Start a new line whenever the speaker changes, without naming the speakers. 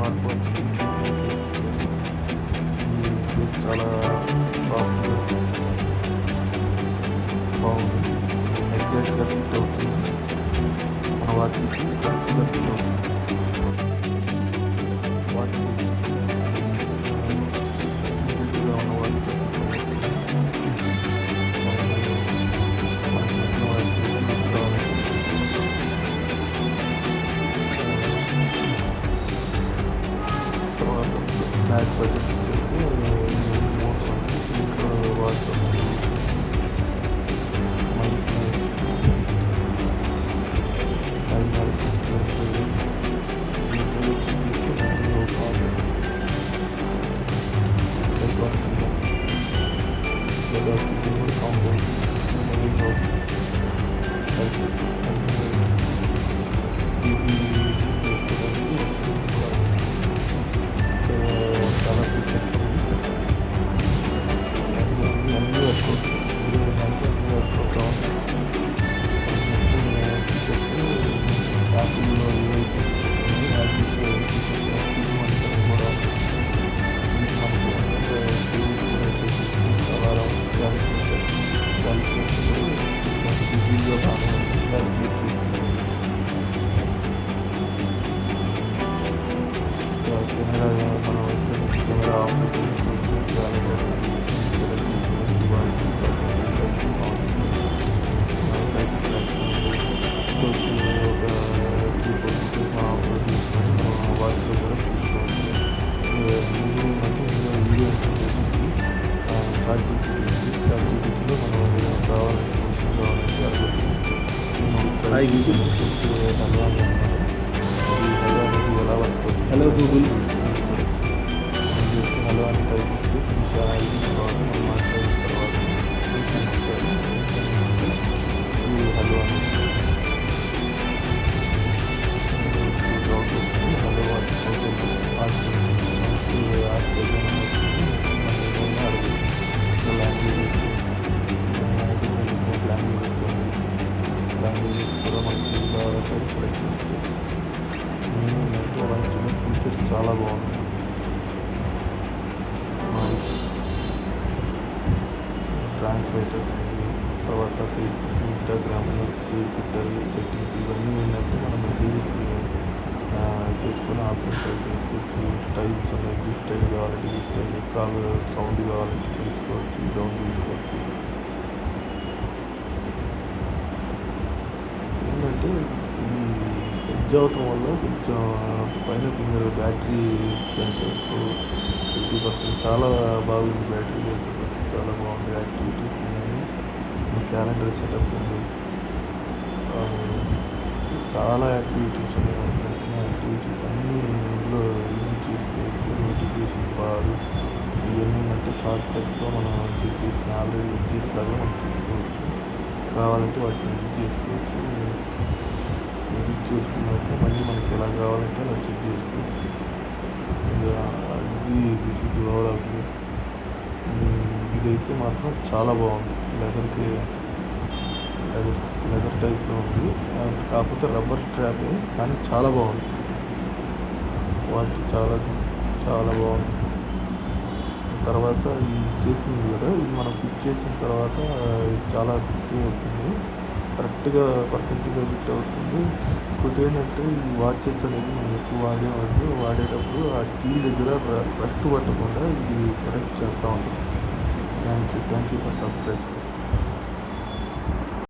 Smart వాచ్కి case ఇచ్చారు. ఈ case చాలా సాఫ్ట్గా బాగుంది. ఎగ్జాక్ట్గా ఫిట్ అవుతుంది. మన వాచ్కి కరెక్ట్గా ఫిట్ అవుతుంది. వాచ్ ఇన్బిల్ట్గా ఉన్న వాచ్ మనకి నచ్చిన వాచ్ ఫెసిలిటీ కావాలంటే సెట్ చేసుకోవచ్చు. తర్వాత బ్యాక్ బటన్స్ అయితే మోడ్స్ ఉంది. దీంట్లో వాట్సాప్, మనకి టైమర్, దీంట్లో చూపించి మనకి ఒక కాంపౌండ్ చాలా ఫీచర్స్ అన్నీ వర్కౌట్ ఏంటంటే అన్నీ వర్కౌట్ అవుతాయి. ఫీచర్స్ యాపిల్లో ఏవైతే యాపిల్లో ఫీచర్స్ మనకి కూడా మనకు సిరీస్ కూడా చేసేసి అలారం క్యాలిక్యులేషన్ ఈజీగా బాగా క్యాలిక్యులేట్ చేస్తుంది. కెమెరా మనం ఇక్కడ నుంచి కెమెరా ఆపరేటింగ్ వాచ్లో కూడా చూసుకోవచ్చు. వీడియో ఇన్ఫర్మేషన్కి చార్జీపీటీలో మనం కావాలంటే క్వశ్చన్ కావాలంటే అడగచ్చు. హలో అని అన్నారు. ఈ హలో అనేది ఎలా వర్క్ అవుతుంది?
Hello Google.
హలో అని టైప్ చేస్తే నిమిషాలు అయిన తర్వాత మనం మాట్లాడిన తర్వాత ఈ హలో అని డౌట్ వస్తుంది. హలో వాచ్ అవుతుంది. ఆ స్టేజ్ అని అడగచ్చు. లాంగ్వేజెస్ డిఫరెంట్ లాంగ్వేజెస్ కూడా మనకి ఏం కావాలంటే సెలెక్ట్ చేసుకోవచ్చు. అలాంటి ఫీచర్ చాలా బాగుంది. నాయిస్ ట్రాన్స్లేటర్స్ ఉంది. తర్వాత Facebook, Instagram, share, Twitter settings ఇవన్నీ ఏంటంటే మనం మెసేజెస్ చేసుకొని ఆప్షన్స్ టైప్ చేసుకోవచ్చు. స్టైల్స్ ఉన్నాయి. గిఫ్ట్ స్టైల్ కావాలంటే గిఫ్ట్ స్టైల్, కాల్ సౌండ్ కావాలంటే పెంచుకోవచ్చు, డౌన్ చేసుకోవచ్చు. ఏంటంటే ఈ ఎడ్జ్ అవటం వల్ల కొంచెం పైన ఫింగర్ బ్యాటరీ బ్యాకప్ 50% చాలా బాగుంది. బ్యాటరీ బ్యాకప్ చాలా బాగుంది. యాక్టివిటీస్ క్యాలెండర్ సెటప్ ఉంది. చాలా యాక్టివిటీస్ ఉన్నాయి. మనకు నచ్చిన యాక్టివిటీస్ అన్నీ ఇందులో యూజ్ చేసుకోవచ్చు. నోటిఫికేషన్ బార్ ఇవన్నీ అంటే షార్ట్ కట్స్లో మనం సెట్ చేసిన ఆల్రెడీ ఎడ్జెస్ లాగా మనం పెట్టుకోవచ్చు. కావాలంటే వాటిని ఎడిట్ చేసుకోవచ్చు. ఎడిట్ చేసుకున్నాక మళ్ళీ మనకి ఎలా కావాలంటే అలా సెట్ చేసుకోవచ్చు. This is overall view. ఇదైతే మాత్రం చాలా బాగుంది. లెదర్ టైప్లో ఉంది. కాకపోతే రబ్బర్ స్ట్రాప్ కానీ చాలా బాగుంది. క్వాలిటీ చాలా చాలా బాగుంది. తర్వాత ఈ కేసింగ్ కదా, ఇది మనం ఫిట్ చేసిన తర్వాత చాలా ఫిట్ అవుతుంది. కరెక్ట్గా పర్ఫెక్ట్గా ఫిట్ అవుతుంది. ఇంకోటి ఏంటంటే ఈ వాచెస్ అనేది మనం ఎక్కువ వాడేటప్పుడు ఆ స్టీల్ దగ్గర రస్ట్ పట్టకుండా ఇది కరెక్ట్ చేస్తూ ఉంటుంది. Thank you for subscribe.